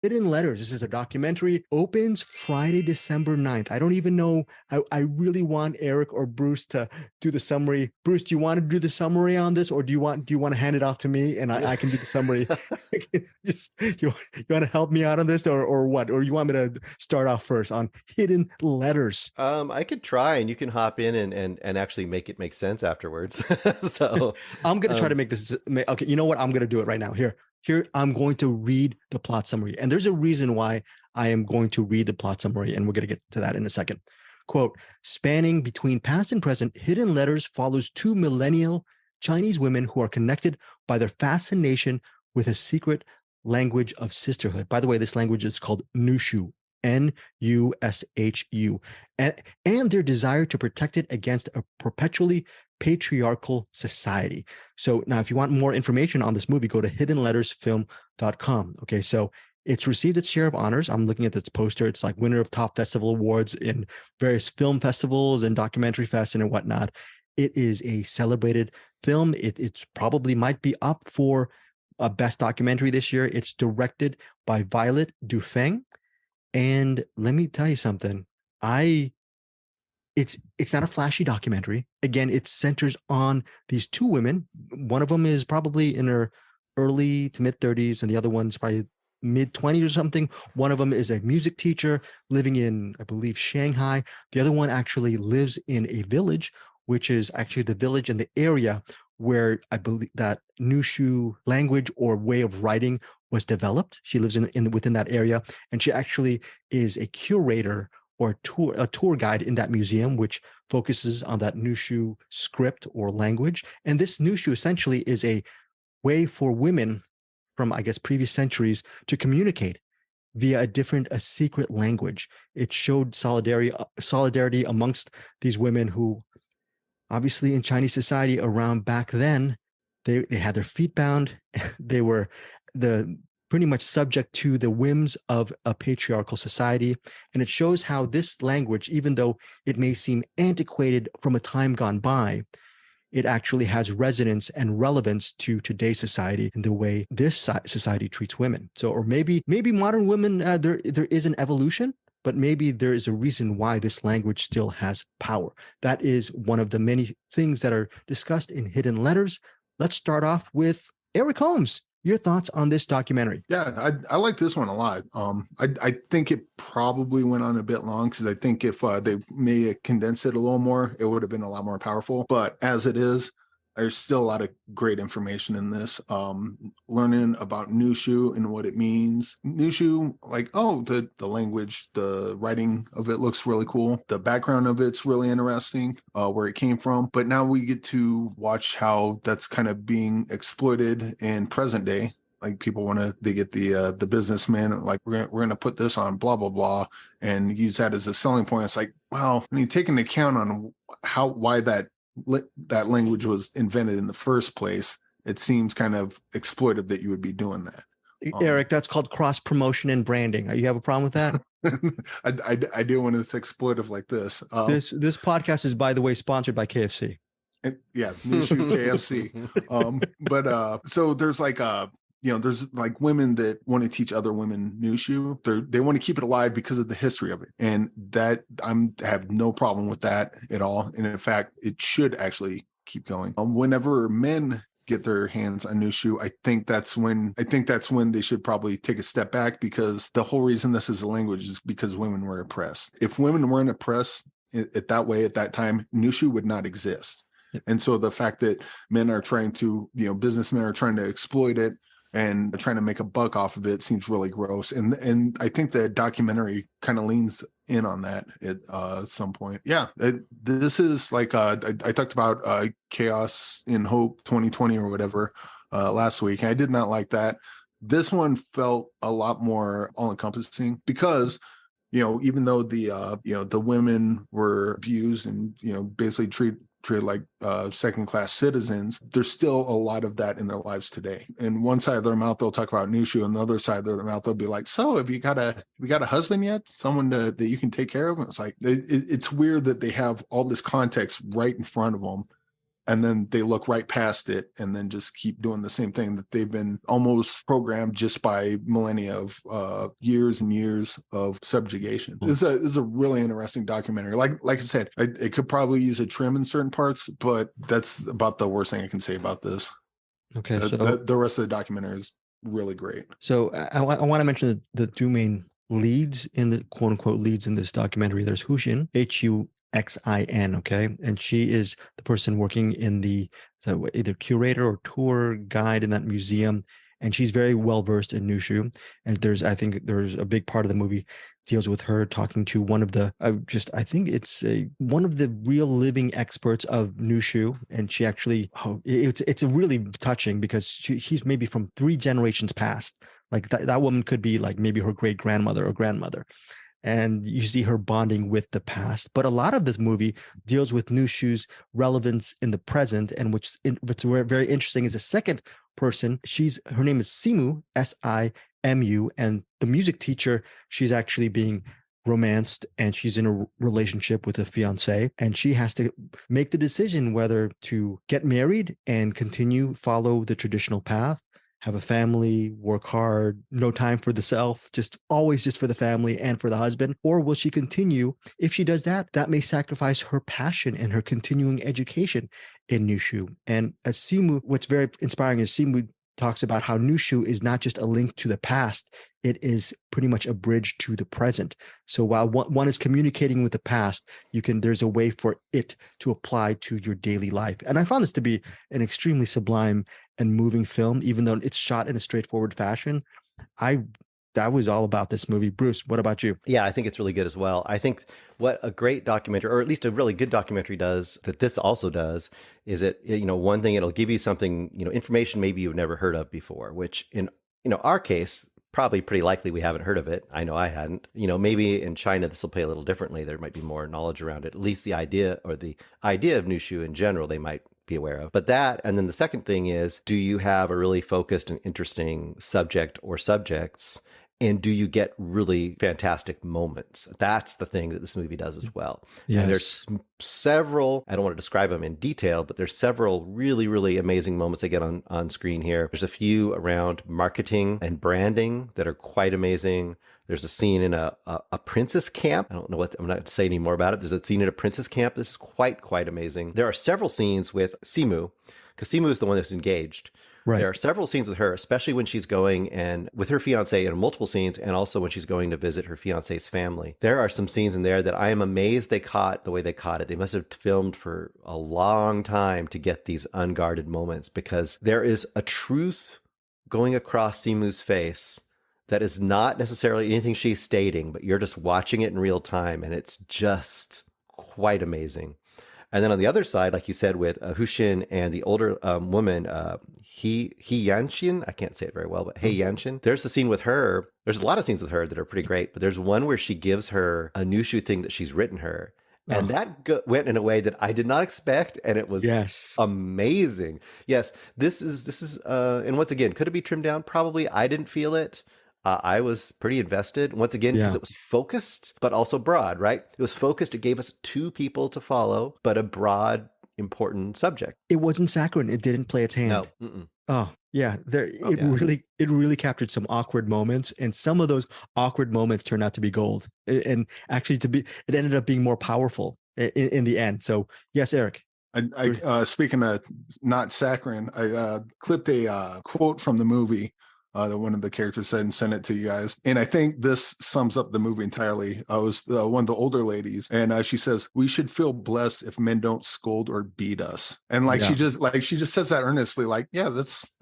Hidden Letters. This is a documentary. Opens Friday, December 9th. I don't even know. I really want Eric or Bruce to do the summary. Bruce, do you want to do the summary on this, or do you want to hand it off to me and I can do the summary? Just you want to help me out on this, or what? Or you want me to start off first on Hidden Letters? I could try, and you can hop in and actually make it make sense afterwards. So I'm going to try to make this. Okay, you know what? I'm going to do it right now. Here, I'm going to read the plot summary. And there's a reason why I am going to read the plot summary, and we're going to get to that in a second. Quote, spanning between past and present, Hidden Letters follows two millennial Chinese women who are connected by their fascination with a secret language of sisterhood. By the way, this language is called Nushu, Nushu, and their desire to protect it against a perpetually patriarchal society. So now, if you want more information on this movie, go to hiddenlettersfilm.com. Okay, so it's received its share of honors. I'm looking at this poster. It's like winner of top festival awards in various film festivals and documentary fests and whatnot. It is a celebrated film. It's probably might be up for a best documentary this year. It's directed by Violet Du Feng. And let me tell you something. It's not a flashy documentary. Again, it centers on these two women. One of them is probably in her early to mid 30s, and the other one's probably mid 20s or something. One of them is a music teacher living in, I believe, Shanghai. The other one actually lives in a village, which is actually the village in the area where I believe that Nushu language or way of writing was developed. She lives within that area, and she actually is a curator or a tour guide in that museum, which focuses on that Nushu script or language. And this Nushu essentially is a way for women from, I guess, previous centuries to communicate via a secret language. It showed solidarity amongst these women who, obviously in Chinese society around back then, they had their feet bound. They were pretty much subject to the whims of a patriarchal society. And it shows how this language, even though it may seem antiquated from a time gone by, it actually has resonance and relevance to today's society in the way this society treats women. So, or maybe modern women, there is an evolution, but maybe there is a reason why this language still has power. That is one of the many things that are discussed in Hidden Letters. Let's start off with Eric Holmes. Your thoughts on this documentary? Yeah, I like this one a lot. I think it probably went on a bit long because I think if they may have condensed it a little more, it would have been a lot more powerful. But as it is, there's still a lot of great information in this. Learning about Nushu and what it means. Nushu, like, the language, the writing of it looks really cool. The background of it's really interesting, where it came from. But now we get to watch how that's kind of being exploited in present day. Like people they get the businessman, like we're gonna put this on blah blah blah, and use that as a selling point. It's like, wow, when you take into account on why that language was invented in the first place, it seems kind of exploitive that you would be doing that. Eric, that's called cross promotion and branding. You have a problem with that? I do when it's exploitive like this. This podcast is, by the way, sponsored by KFC. Yeah, Nushu KFC. But so there's like there's like women that want to teach other women Nushu. They want to keep it alive because of the history of it. And that have no problem with that at all. And in fact, it should actually keep going. Whenever men get their hands on Nushu, I think that's when they should probably take a step back, because the whole reason this is a language is because women were oppressed. If women weren't oppressed that way at that time, Nushu would not exist. Yep. And so the fact that men are trying to, businessmen are trying to exploit it and trying to make a buck off of it seems really gross. And I think the documentary kind of leans in on that at some point. Yeah, this is like, I talked about Chaos in Hope 2020 or whatever last week. And I did not like that. This one felt a lot more all-encompassing because, even though the women were abused and, basically treated like second-class citizens, there's still a lot of that in their lives today. And one side of their mouth, they'll talk about Nushu, and the other side of their mouth, they'll be like, so have you got a husband yet? Someone that you can take care of? And it's like, it's weird that they have all this context right in front of them and then they look right past it and then just keep doing the same thing that they've been almost programmed just by millennia of years and years of subjugation. This is a really interesting documentary. Like I said, it could probably use a trim in certain parts, but that's about the worst thing I can say about this. Okay, The rest of the documentary is really great. So I want to mention the two main leads in the quote unquote leads in this documentary. There's Huxin, Huxin, okay, and she is the person working in either curator or tour guide in that museum, and she's very well versed in Nushu. And I think there's a big part of the movie deals with her talking to one of the one of the real living experts of Nushu, and she actually it's a really touching because he's maybe from 3 generations past. Like that woman could be like maybe her great grandmother or grandmother, and you see her bonding with the past. But a lot of this movie deals with Nushu's relevance in the present, and what's very interesting is the second person. Her name is Simu, Simu, and the music teacher, she's actually being romanced, and she's in a relationship with a fiance, and she has to make the decision whether to get married and follow the traditional path, have a family, work hard, no time for the self, always just for the family and for the husband? Or will she continue? If she does that, that may sacrifice her passion and her continuing education in Nushu. And as Simu, what's very inspiring is Simu talks about how Nushu is not just a link to the past, it is pretty much a bridge to the present. So while one is communicating with the past, there's a way for it to apply to your daily life. And I found this to be an extremely sublime and moving film, even though it's shot in a straightforward fashion. That was all about this movie. Bruce, what about you? Yeah, I think it's really good as well. I think what a great documentary, or at least a really good documentary does, that this also does, is one thing, it'll give you something, information maybe you've never heard of before, which in, our case, probably pretty likely we haven't heard of it. I know I hadn't. Maybe in China, this will play a little differently. There might be more knowledge around it. At least the idea of Nushu in general, they might be aware of. But that, and then the second thing is, do you have a really focused and interesting subject or subjects? And do you get really fantastic moments? That's the thing that this movie does as well. Yes. And there's several, I don't want to describe them in detail, but there's several really, really amazing moments they get on screen here. There's a few around marketing and branding that are quite amazing. There's a scene in a princess camp. I'm not going to say any more about it. There's a scene in a princess camp. This is quite amazing. There are several scenes with Simu, because Simu is the one that's engaged. Right. There are several scenes with her, especially when she's going and with her fiance, and multiple scenes, and also when she's going to visit her fiance's family. There are some scenes in there that I am amazed they caught the way they caught it. They must have filmed for a long time to get these unguarded moments, because there is a truth going across Simu's face that is not necessarily anything she's stating, but you're just watching it in real time, and it's just quite amazing. And then on the other side, like you said, with Huxin and the older woman, He Yanshin, I can't say it very well, but He Yanshin, there's a scene with her. There's a lot of scenes with her that are pretty great, but there's one where she gives her a Nushu thing that she's written her. And that went in a way that I did not expect, and it was amazing. Yes, this is, and once again, could it be trimmed down? Probably. I didn't feel it. I was pretty invested, once again, because it was focused, but also broad, right? It was focused. It gave us 2 people to follow, but a broad, important subject. It wasn't saccharine. It didn't play its hand. No. Mm-mm. Oh, yeah. It really captured some awkward moments, and some of those awkward moments turned out to be gold. And actually, it ended up being more powerful in the end. So, yes, Eric. I speaking of not saccharine, I clipped a quote from the movie that one of the characters said and sent it to you guys. And I think this sums up the movie entirely. I was one of the older ladies, and she says, "We should feel blessed if men don't scold or beat us." And she just says that earnestly, like, yeah, that's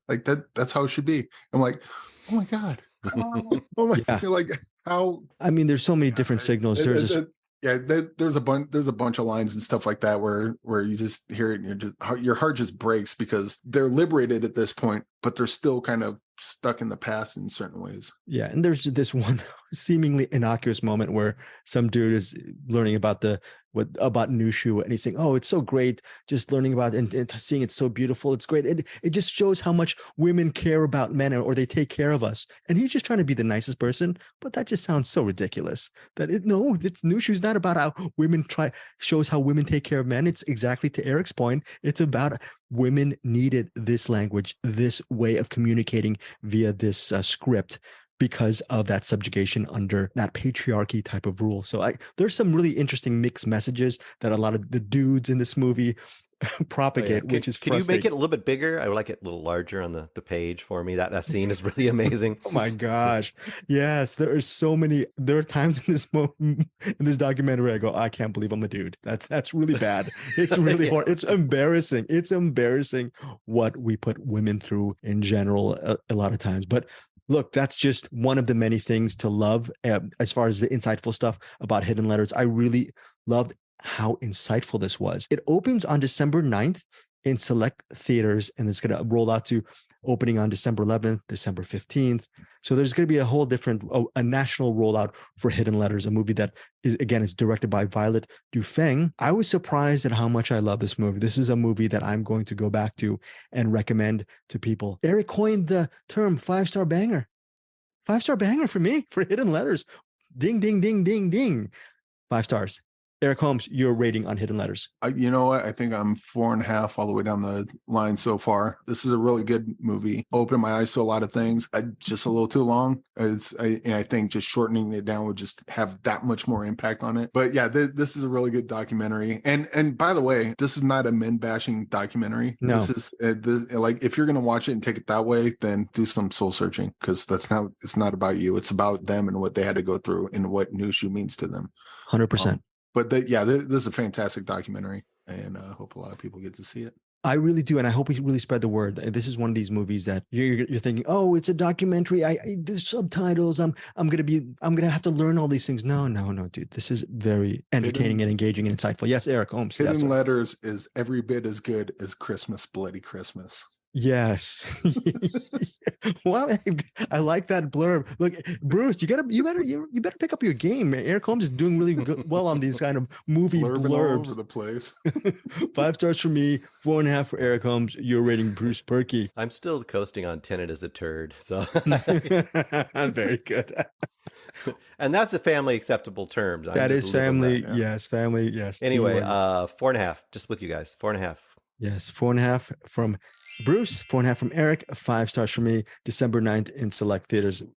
like that's how it should be. I'm like, oh my God. Oh my God. Like how, I mean, there's so many different signals. There's a bunch of lines and stuff like that where you just hear it and your heart just breaks, because they're liberated at this point, but they're still kind of stuck in the past in certain ways. Yeah. And there's this one seemingly innocuous moment where some dude is learning about the about Nushu, and he's saying, "Oh, it's so great, just learning about and seeing it's so beautiful. It's great. It just shows how much women care about men, or they take care of us." And he's just trying to be the nicest person, but that just sounds so ridiculous. It's Nushu's not about how women shows how women take care of men. It's exactly to Eric's point. It's about women needed this language, this way of communicating via this script, because of that subjugation under that patriarchy type of rule. So there's some really interesting mixed messages that a lot of the dudes in this movie propagate, which is frustrating. Can you make it a little bit bigger? I would like it a little larger on the page for me. That scene is really amazing. Oh my gosh. Yes, there are times in this documentary I go, I can't believe I'm a dude. That's really bad. It's really hard. It's embarrassing. It's embarrassing what we put women through in general a lot of times. But look, that's just one of the many things to love as far as the insightful stuff about Hidden Letters. I really loved how insightful this was. It opens on December 9th in select theaters, and it's going to roll out to opening on December 11th, December 15th. So there's going to be a whole different, a national rollout for Hidden Letters, a movie that is directed by Violet Du Feng. I was surprised at how much I love this movie. This is a movie that I'm going to go back to and recommend to people. Eric coined the term 5-star banger. 5-star banger for me, for Hidden Letters. Ding, ding, ding, ding, ding. 5 stars. Eric Holmes, your rating on Hidden Letters. You know what? I think I'm 4.5 all the way down the line so far. This is a really good movie. Opened my eyes to a lot of things. Just a little too long. I think just shortening it down would just have that much more impact on it. But yeah, this is a really good documentary. And by the way, this is not a men bashing documentary. No. This is like, if you're going to watch it and take it that way, then do some soul searching, because it's not about you. It's about them and what they had to go through and what Nushu means to them. 100%. But this is a fantastic documentary, and I hope a lot of people get to see it. I really do, and I hope we really spread the word. This is one of these movies that you're thinking, oh, it's a documentary. There's subtitles. I'm gonna have to learn all these things. No, dude. This is very entertaining and engaging and insightful. Yes, Eric Holmes. Hidden Letters is every bit as good as Christmas, Bloody Christmas. Yes. Well, I like that blurb. Look, Bruce, you better pick up your game, man. Eric Holmes is doing really well on these kind of movie blurbs. All over the place. 5 stars for me, 4.5 for Eric Holmes. You're rating Bruce Purkey. I'm still coasting on Tenet as a turd. So very good. And that's a family acceptable term. That is family. That, yeah. Yes, family. Yes. Anyway, 4.5. Just with you guys. 4.5. Yes, 4.5 from Bruce, 4.5 from Eric, 5 stars for me. December 9th in select theaters.